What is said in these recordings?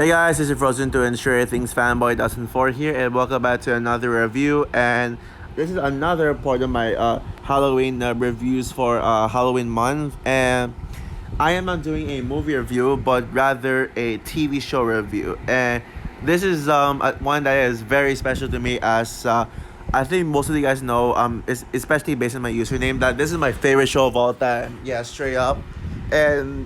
Hey guys, this is Frozen 2 and Stranger Things fanboy 2004 here, and welcome back to another review. And this is another part of my Halloween reviews for Halloween month. And I am not doing a movie review, but rather a TV show review. And this is one that is very special to me, as I think most of you guys know, especially based on my username, that this is my favorite show of all time. Yeah, straight up. And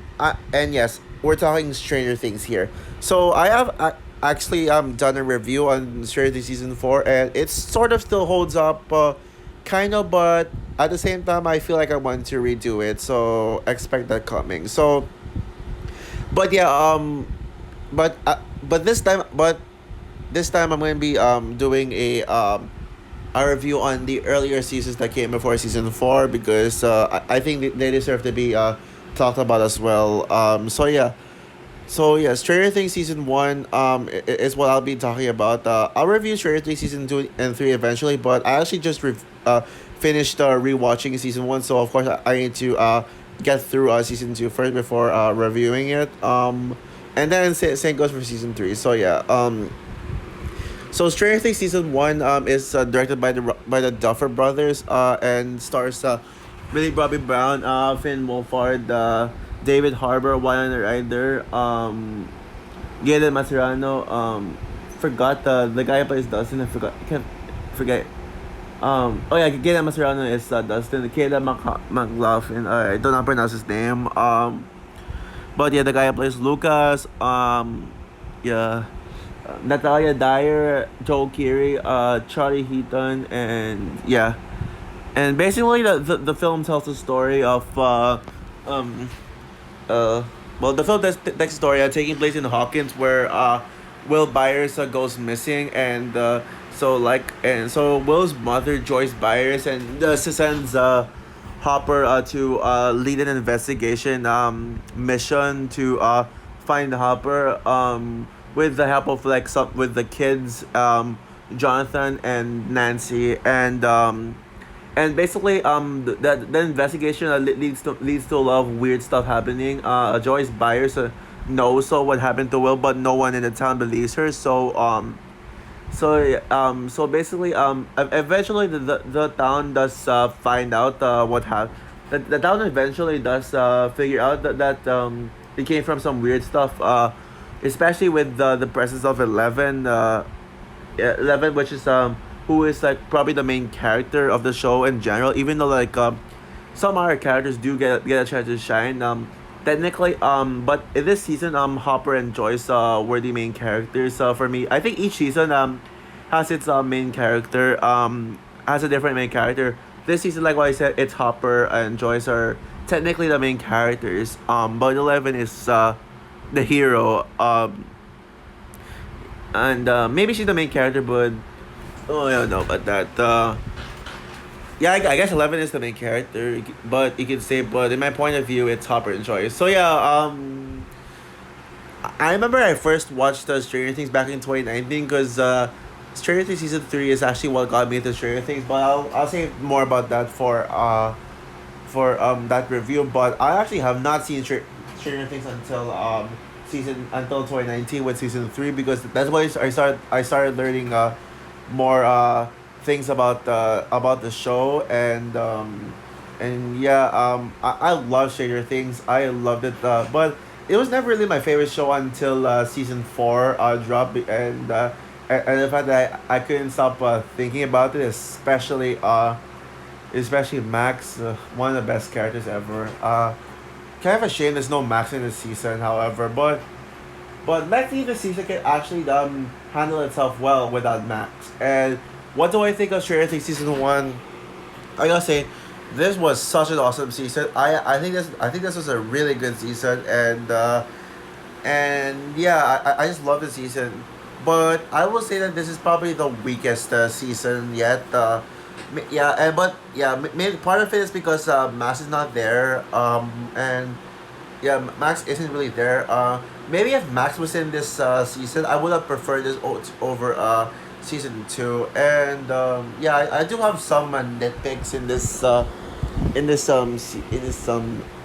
yes, we're talking Stranger Things here. So I have actually done a review on Stranger Things season 4, and it sort of still holds up, kind of, but at the same time, I feel like I want to redo it. So expect that coming. So, but yeah, but this time I'm gonna be doing a review on the earlier seasons that came before season 4, because I think they deserve to be talked about as well. So yeah, Stranger Things season 1 is what I'll be talking about. I'll review Stranger Things season 2 and 3 eventually, but I actually just finished rewatching season 1, so of course I need to get through season 2 first before reviewing it. And then same goes for season 3. So yeah. So Stranger Things season 1 is directed by the Duffer Brothers, and stars Millie Bobby Brown, Finn Wolfhard, David Harbour, Winona Ryder, Gaten Macerano, forgot the guy who plays Dustin. I can't forget. Oh yeah, Gaten Macerano is Dustin. Kayla McLaughlin. I don't know how to pronounce his name. But yeah, the guy who plays Lucas. Yeah. Natalia Dyer, Joel Keery, Charlie Heaton, and yeah. And basically, the film tells the story of um well, the film takes the story taking place in Hawkins, where Will Byers goes missing, and so Will's mother, Joyce Byers, and sends Hopper to lead an investigation mission to find Hopper, with the help of like some with the kids, Jonathan and Nancy, and basically the investigation leads to a lot of weird stuff happening. Joyce Byers knows what happened to Will, but no one in the town believes her. So basically, eventually the town does find out what happened. The town eventually does figure out that it came from some weird stuff, especially with the presence of Eleven, which is who is like probably the main character of the show in general. Even though like some other characters do get a chance to shine. Technically, but in this season, Hopper and Joyce were the main characters. For me, I think each season has its main character, has a different main character. This season, like what I said, it's Hopper and Joyce are technically the main characters. But Eleven is the hero. And maybe she's the main character, but oh, I don't know about that. Yeah, I guess Eleven is the main character, but you can say, but in my point of view, it's Hopper and Joyce. So yeah, I remember I first watched Stranger Things back in 2019, because Stranger Things season 3 is actually what got me into Stranger Things. But I'll say more about that for that review. But I actually have not seen Stranger Things until 2019 with season 3, because that's when I started learning more things about the show. And yeah, I love Stranger Things. I loved it, but it was never really my favorite show until season 4 dropped, and the fact that I couldn't stop thinking about it, especially Max, one of the best characters ever. Kind of a shame there's no Max in this season, however, but let's see if the season can actually handle itself well without Max. And what do I think of Stranger Things season 1? I gotta say, this was such an awesome season. I think this was a really good season, and yeah, I just love the season. But I will say that this is probably the weakest season yet. Yeah, maybe part of it is because Max is not there. And yeah, Max isn't really there. Maybe if Max was in this season, I would have preferred this over season 2. And yeah, I do have some nitpicks in this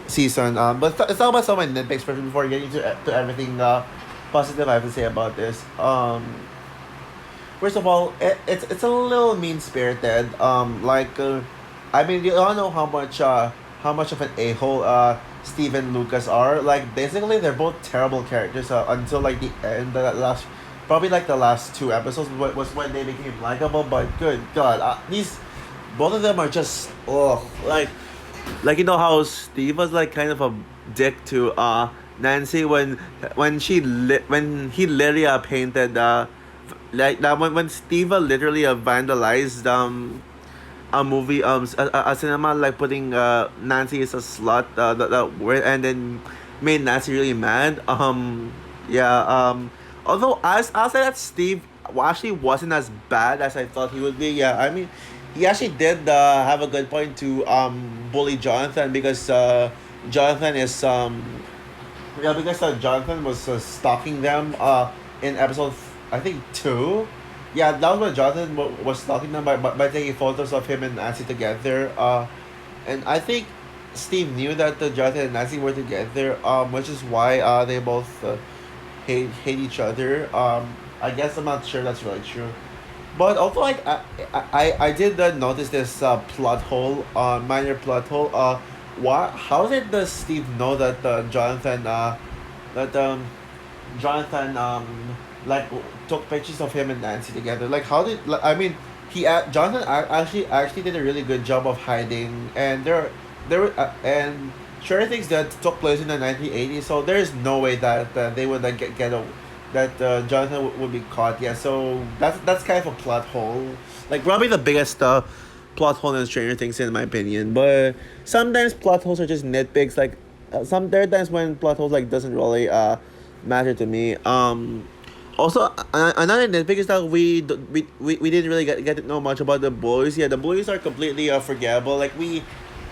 season. But it's not about some of my nitpicks first before getting to everything. positive I have to say about this. First of all, it's a little mean spirited. I mean, you all know how much of an a hole Steve and Lucas are. Like basically, they're both terrible characters until like the end. The last, probably like the last two episodes was when they became likable. But good God, these both of them are just like you know how Steve was like kind of a dick to Nancy when he literally painted like that when Steve literally vandalized a movie a cinema like putting Nancy as a slut that word and then made Nancy really mad yeah although I'll say that Steve actually wasn't as bad as I thought he would be. Yeah, I mean he actually did have a good point to bully Jonathan because Jonathan is yeah, because Jonathan was stalking them in episode I think two. Yeah, that was when Jonathan was stalking them by taking photos of him and Nancy together. And I think Steve knew that Jonathan and Nancy were together, which is why they both hate each other. I guess I'm not sure that's really true. But also, like I did notice this plot hole, minor plot hole. Why? How did the Steve know that that Jonathan like took pictures of him and Nancy together? Like, how did like, I mean, Jonathan actually did a really good job of hiding, and there were and sure things that took place in the 1980s. So there is no way that they would like get a that Jonathan would be caught. Yeah, so that's kind of a plot hole. Like probably the biggest plot hole in Stranger Things in my opinion. But sometimes plot holes are just nitpicks. Like there are times when plot holes like doesn't really matter to me. Also, another nitpick is that we didn't really get to know much about the bullies. Yeah, the bullies are completely forgettable. Like we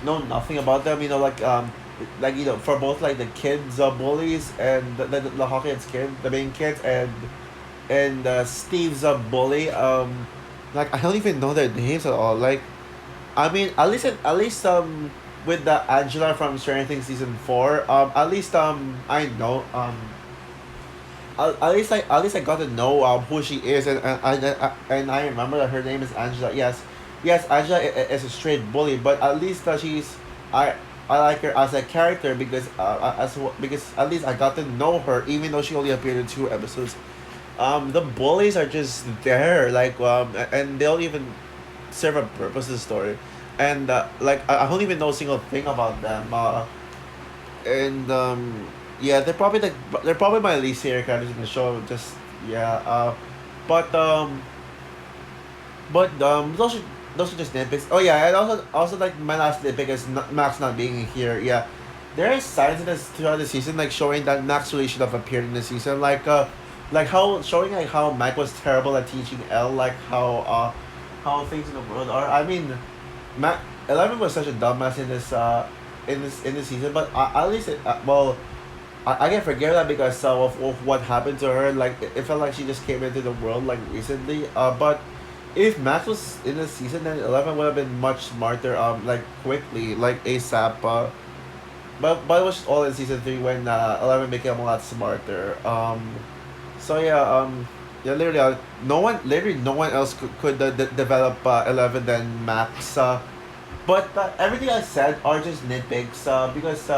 know nothing about them. You know, like you know, for both like the kids bullies and the Hawkins kid, the main kids, and Steve's bully. Like I don't even know their names at all. Like I mean, at least with the Angela from Stranger Things season four, at least I know at least I got to know who she is and I remember that her name is Angela. Yes, yes, Angela is a straight bully, but at least I I like her as a character because because at least I got to know her even though she only appeared in two episodes. The bullies are just there and they don't even serve a purpose in the story, and I don't even know a single thing about them. And yeah, they're probably my least favorite characters in the show. Just yeah, but those are just nitpicks. Oh yeah, and also like my last nitpick is Max not being here. Yeah, there are signs in this throughout the season like showing that Max really should have appeared in the season. Like how showing like how Mac was terrible at teaching Elle like how things in the world are. I mean, Mac Eleven was such a dumbass in this season, but at least I can forgive that because of what happened to her. Like it felt like she just came into the world like recently. But if Max was in the season, then 11 would have been much smarter. Like quickly, like ASAP. But it was all in season three when 11 became a lot smarter. So yeah. Yeah, literally, no one else could develop 11 than Max. But everything I said are just nitpicks. Because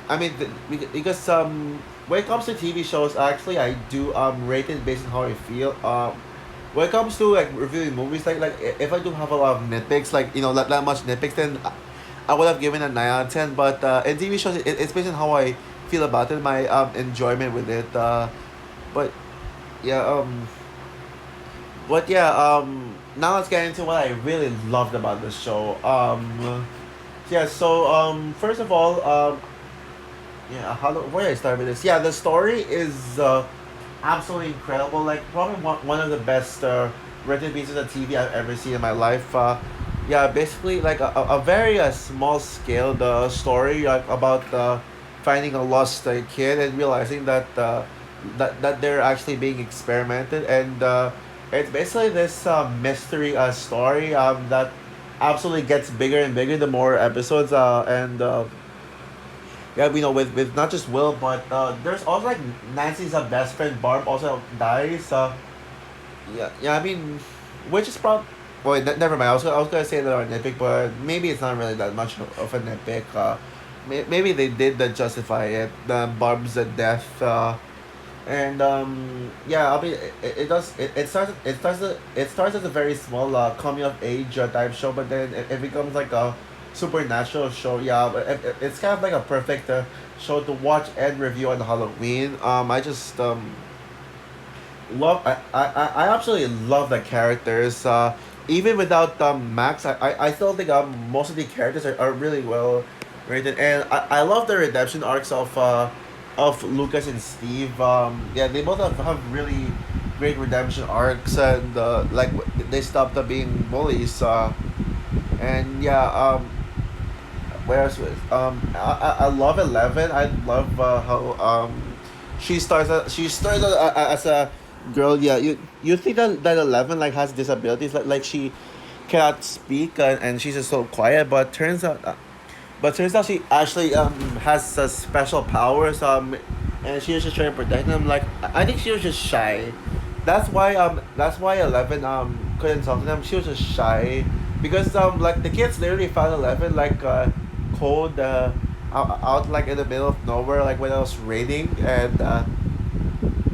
I mean, because when it comes to TV shows, actually, I do rate it based on how I feel. When it comes to like reviewing movies, if I do have a lot of nitpicks, like you know, that much nitpicks, then I would have given a 9 out of 10. But in TV shows, it's based on how I feel about it, my enjoyment with it. But yeah, now let's get into what I really loved about the show. Yeah, so first of all, yeah, where do I start with this? Yeah, the story is absolutely incredible. Like probably one of the best written pieces of TV I've ever seen in my life. Yeah, basically like a very small scale the story like about finding a lost kid and realizing that they're actually being experimented and it's basically this mystery story that absolutely gets bigger and bigger the more episodes and Yeah, we know with not just Will, but there's also like Nancy's best friend Barb also dies. Yeah, yeah. I mean, which is probably. Wait, never mind. I was gonna say that on nitpick, but maybe it's not really that much of a nitpick. Maybe they did justify it. The Barb's death. And yeah, I mean, it starts as a very small coming of age type show, but then it becomes like a supernatural show. Yeah, but it's kind of like a perfect show to watch and review on Halloween. I just love I absolutely love the characters. Even without Max, I still think most of the characters are really well rated, and I love the redemption arcs of Lucas and Steve. Yeah, they both have really great redemption arcs, and like they stopped being bullies. And yeah, where else was I love Eleven. I love how she starts as a girl. Yeah, you think that 11 like has disabilities, like she cannot speak, and she's just so quiet, but turns out she actually has special powers, and she was just trying to protect them. Like I think she was just shy. That's why 11 couldn't talk to them. She was just shy because like the kids literally found 11 like cold out like in the middle of nowhere, like when I was raiding, and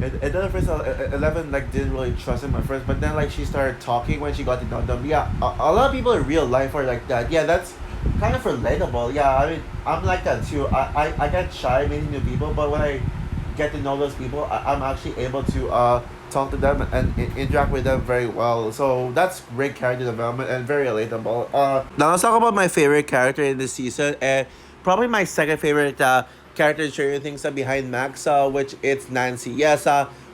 then at first 11 like didn't really trust him at first, but then like she started talking when she got to know them. Yeah, a lot of people in real life are like that. Yeah, that's kind of relatable. Yeah, I mean, I'm like that too. I get shy meeting new people, but when I get to know those people, I'm actually able to talk to them and interact with them very well. So that's great character development and very relatable. Now let's talk about my favorite character in this season, and probably my second favorite character Stranger Things behind Max, which it's Nancy. Yes,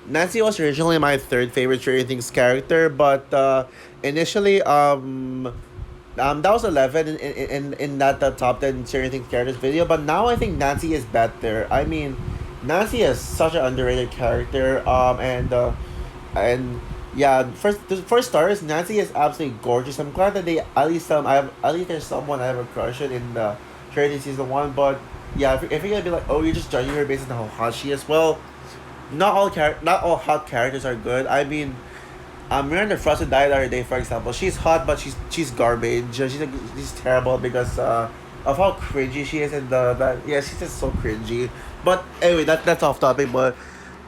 Nancy was originally my third favorite Stranger Things character, but initially that was 11 in that the top 10 Stranger Things characters video, but now I think Nancy is better. I mean, Nancy is such an underrated character, and yeah, for starters, Nancy is absolutely gorgeous. I'm glad that they at least at least there's someone I have a crush on in the Charity season 1. But yeah, if you're gonna be like, oh, you're just judging her based on how hot she is, well, not all hot characters are good. I mean, Miranda Frost died the other day, for example. She's hot, but she's garbage. She's terrible because of how cringy she is, and yeah, she's just so cringy. But anyway, that's off topic. But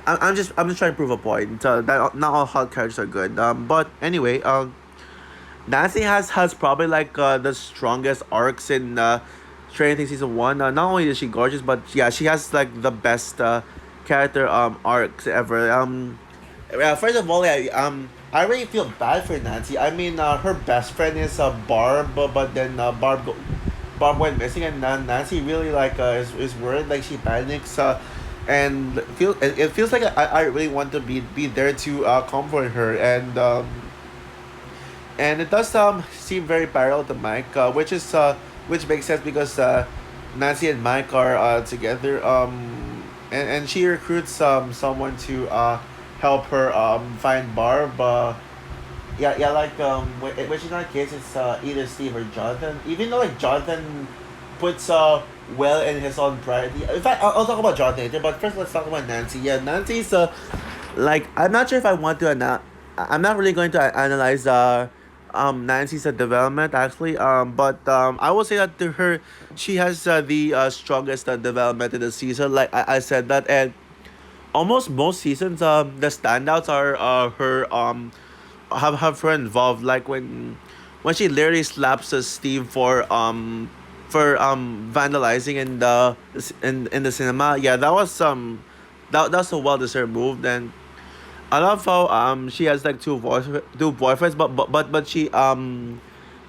I'm just trying to prove a point. That not all hot characters are good. But anyway, Nancy has probably like the strongest arcs in Stranger Things season 1. Not only is she gorgeous, but yeah, she has like the best character arcs ever. Yeah, first of all, yeah, I really feel bad for Nancy. I mean, her best friend is Barb, but then Barb went missing, and Nancy really like is worried, like she panics, and it feels like I really want to be there to comfort her, and it does seem very parallel to Mike, which makes sense because Nancy and Mike are together, and she recruits someone to help her find Barb. Yeah, like which in our case it's either Steve or Jonathan. Even though like Jonathan puts well in his own priority. In fact, I'll talk about Jonathan later. But first, let's talk about Nancy. Yeah, Nancy's like I'm not sure if I want to. I'm not really going to analyze Nancy's development actually. But I will say that to her, she has the strongest development in the season. Like I said that, and almost most seasons, the standouts are her have her involved. Like when she literally slaps Steve for vandalizing in the cinema. Yeah, that was that's a well deserved move. And I love how she has like two boyfriends, but she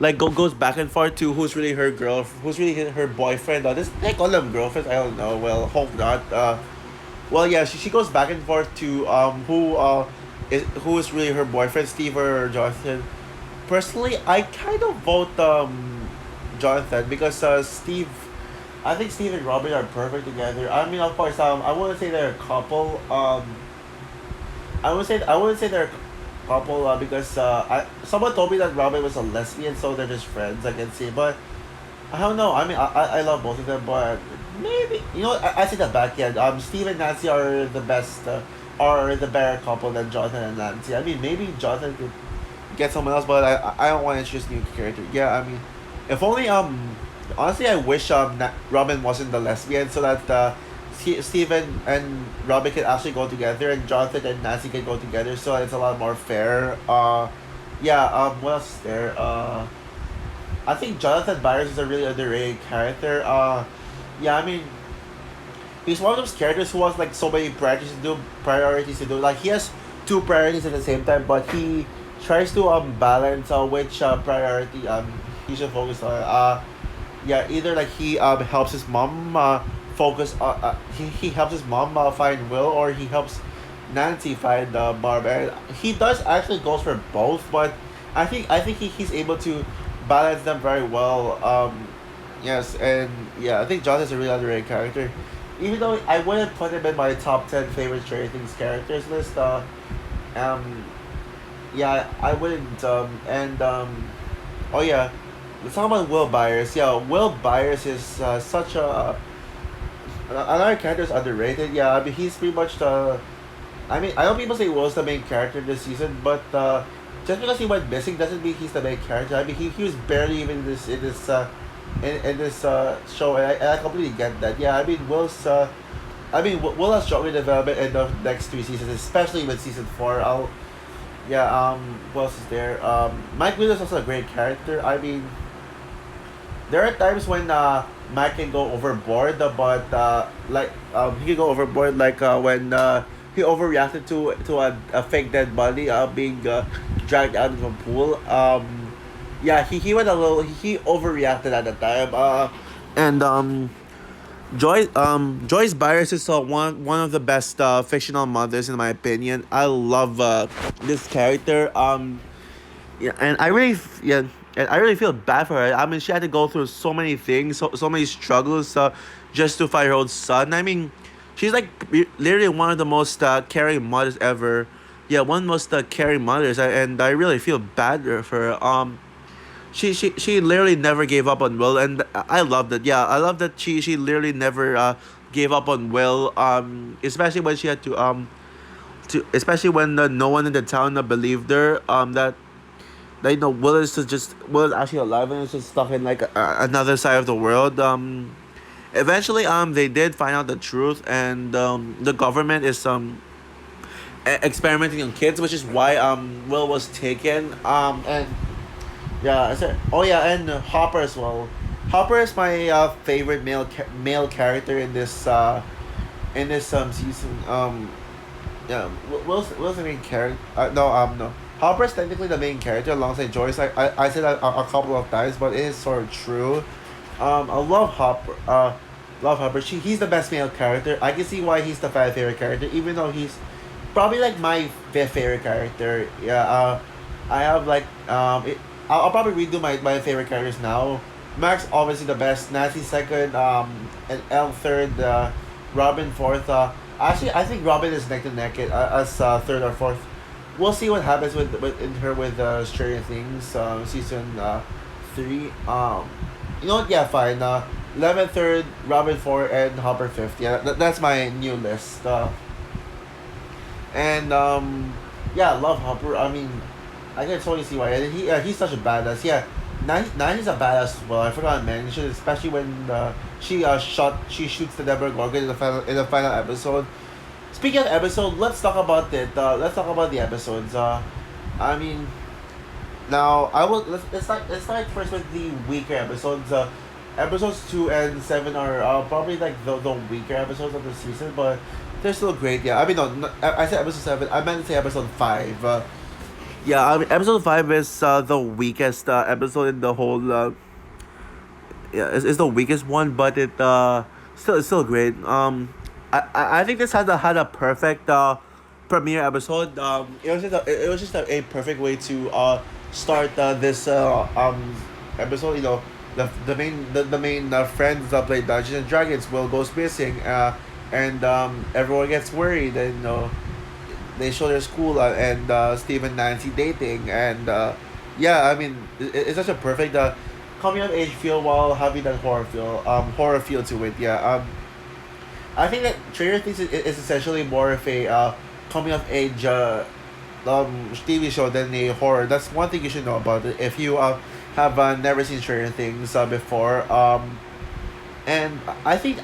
like goes back and forth to who's really her girl, who's really her boyfriend. This they call them girlfriends. I don't know. Well, hope not. Well, yeah, she goes back and forth to who is really her boyfriend, Steve or Jonathan. Personally, I kind of vote Jonathan because Steve. I think Steve and Robin are perfect together. I mean, of course, I wouldn't say they're a couple. I wouldn't say they're a couple because I someone told me that Robin was a lesbian, so they're just friends. I can see, but I don't know. I mean, I love both of them, but maybe you know I see the back end. Steve and Nancy are the best, are the better couple than Jonathan and Nancy. I mean, maybe Jonathan could get someone else, but I don't want to introduce new character. Yeah, I mean, if only honestly I wish Robin wasn't the lesbian so that Steven and Robin could actually go together and Jonathan and Nancy can go together so it's a lot more fair. Yeah. What else is there? I think Jonathan Byers is a really underrated character. Yeah, I mean, he's one of those characters who has like so many priorities to do. Like he has two priorities at the same time, but he tries to balance which priority he should focus on. Yeah, either like he helps his mom focus. He helps his mom find Will, or he helps Nancy find Barb. And he does actually goes for both, but I think he's able to balance them very well. Yes, and yeah, I think John is a really underrated character. Even though I wouldn't put him in my top 10 favorite Stranger Things characters list, um, yeah, I wouldn't. Oh yeah, let's talk about Will Byers. Yeah, Will Byers is such another character is underrated. Yeah, I mean he's pretty much the. I mean I know people say Will's the main character this season, but just because he went missing doesn't mean he's the main character. I mean he was barely even in this show, and I completely get that. Yeah, I mean Will has stronger development in the next three seasons, especially with season four. I'll Yeah. What else is there? Mike Wheeler is also a great character. I mean, there are times when Mike can go overboard, but he can go overboard like when he overreacted to a fake dead body being dragged out of a pool. Yeah, he went a little. He overreacted at the time. And Joyce Byers is one of the best fictional mothers in my opinion. I love this character. Yeah, and I really feel bad for her. I mean, she had to go through so many things, so many struggles, just to find her own son. I mean, she's like literally one of the most caring mothers ever. Yeah, one of the most caring mothers, and I really feel bad for her. She literally never gave up on Will, and I love that. Yeah, I love that she literally never gave up on Will. Especially when she had to especially when no one in the town believed her. That Will is Will is actually alive and is just stuck in like another side of the world. Eventually they did find out the truth, and the government is experimenting on kids, which is why Will was taken. And yeah, I said. Oh yeah, and Hopper as well. Hopper is my favorite male character in this season. Yeah, Will's the main character. No. Hopper's technically the main character alongside Joyce. I said that a couple of times, but it is sort of true. I love Hopper. Love Hopper. He's the best male character. I can see why he's the favorite character, even though he's probably like my favorite character. Yeah. I have like I'll probably redo my favorite characters now. Max obviously the best. Nancy second. And Elle third. Robin fourth. Actually, I think Robin is neck to neck as third or fourth. We'll see what happens with Stranger Things season three. You know what? Yeah, fine. Lemon third, Robin fourth, and Hopper fifth. Yeah, that's my new list. And yeah, I love Hopper. I mean, I can totally see why. And he's such a badass. Yeah, Nine is a badass as well. I forgot to mention, especially when she shoots the Deborah Gorgon in the final episode. Speaking of episode, let's talk about it. Let's talk about the episodes. I mean, now I will let's start first with the weaker episodes. Episodes 2 and 7 are probably like the weaker episodes of the season, but they're still great. Yeah, I mean no, I said episode 7. I meant to say episode 5. Yeah, I mean episode 5 is the weakest episode in the whole. Yeah, it's the weakest one, but it's still great. I think this had a perfect premiere episode. It was just a perfect way to start this episode. You know, the main friends that play Dungeons and Dragons will goes missing. And everyone gets worried, and they show their school and Steve and Nancy dating, and yeah, I mean it's such a perfect coming of age feel while having that horror feel to it. Yeah. I think that Stranger Things is essentially more of a coming of age TV show than a horror. That's one thing you should know about it if you have never seen Stranger Things before. And I think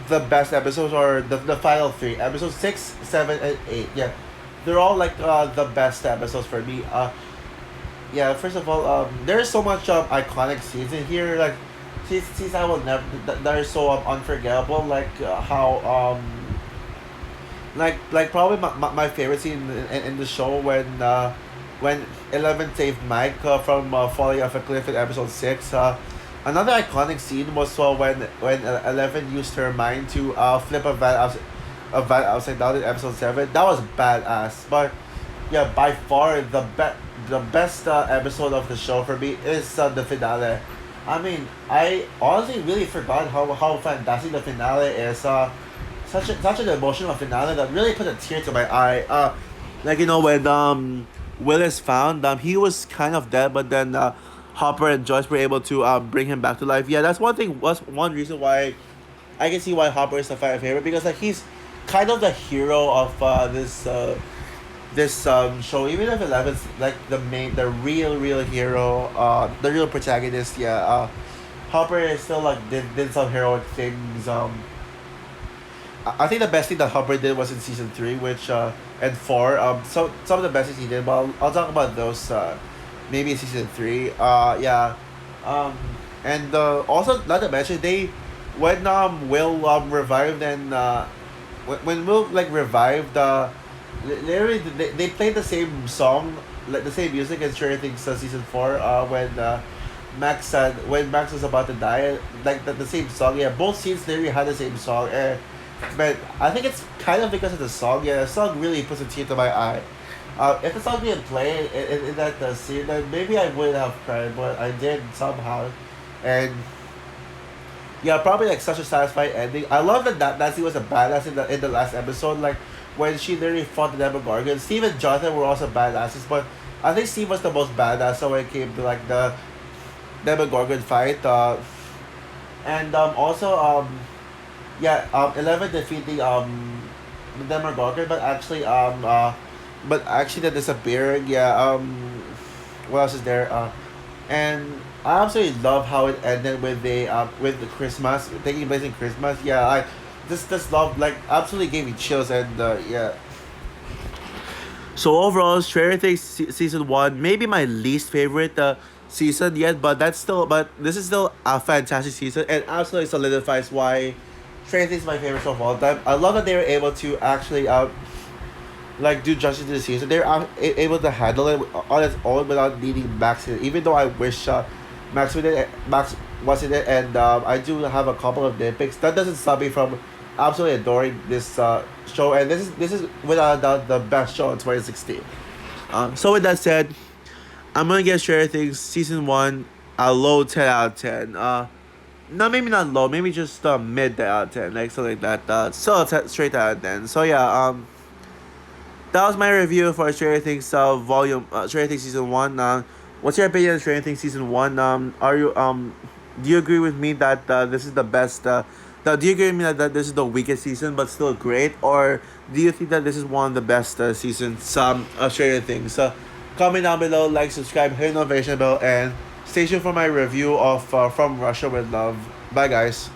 the best episodes are the final three episodes 6, 7, and 8. Yeah, they're all like the best episodes for me. Yeah, first of all, there's so much iconic scenes in here. Like scenes I will never that are so unforgettable. Like how like probably my favorite scene in the show when Eleven saved Mike from falling off a cliff in episode 6. Another iconic scene was when Eleven used her mind to flip a van upside down in episode 7. That was badass. But yeah, by far the best episode of the show for me is the finale. I mean, I honestly really forgot how fantastic the finale is. Such an emotional finale that really put a tear to my eye. Like when Willis found he was kind of dead, but then Hopper and Joyce were able to bring him back to life. Yeah, that's one thing. Was one reason why I can see why Hopper is a fan favorite because like he's kind of the hero of this show. Even if Eleven's like the real hero, the real protagonist. Yeah, Hopper is still like did some heroic things. I think the best thing that Hubbard did was in season 3, which and 4. So some of the best things he did, but I'll talk about those maybe in season 3. Yeah, um, and also not to mention they when Will revived and when Will like revived literally they played the same song like the same music as Stranger Things season 4 when when Max was about to die like the same song. Yeah, both scenes literally had the same song. But I think it's kind of because of the song. Yeah, the song really puts a tear to my eye. If the song didn't play in that scene, then maybe I would have cried, but I did somehow. And yeah, probably like such a satisfying ending. I love that scene was a badass in the last episode. Like when she literally fought the Demogorgon. Steve and Jonathan were also badasses, but I think Steve was the most badass. So when it came to like the Demogorgon fight, and also yeah, 11 defeating the Demogorgon, but actually the disappearing. Yeah, what else is there? And I absolutely love how it ended with the Christmas taking place in Christmas. Yeah, I this love like absolutely gave me chills and yeah. So overall, Stranger Things season 1 maybe my least favorite season yet, but this is still a fantastic season and absolutely solidifies why Stranger Things is my favorite show of all time. I love that they were able to actually like do justice to the season. They're able to handle it on its own without needing Max in it. Even though I wish Max was in it, and I do have a couple of nitpicks. That doesn't stop me from absolutely adoring this show. And this is without a doubt the best show in 2016. So with that said, I'm gonna give Stranger Things season 1 a low 10 out of 10. No, maybe not low, maybe just mid out of 10, like something like that. Still straight out of 10. So yeah, that was my review for Stranger Things Stranger Things season 1. What's your opinion on Stranger Things season 1? Are you do you agree with me that this is the best? Do you agree with me that this is the weakest season but still great, or do you think that this is one of the best seasons of Stranger Things? Comment down below, like, subscribe, hit the notification bell, and stay tuned for my review of From Russia with Love. Bye, guys.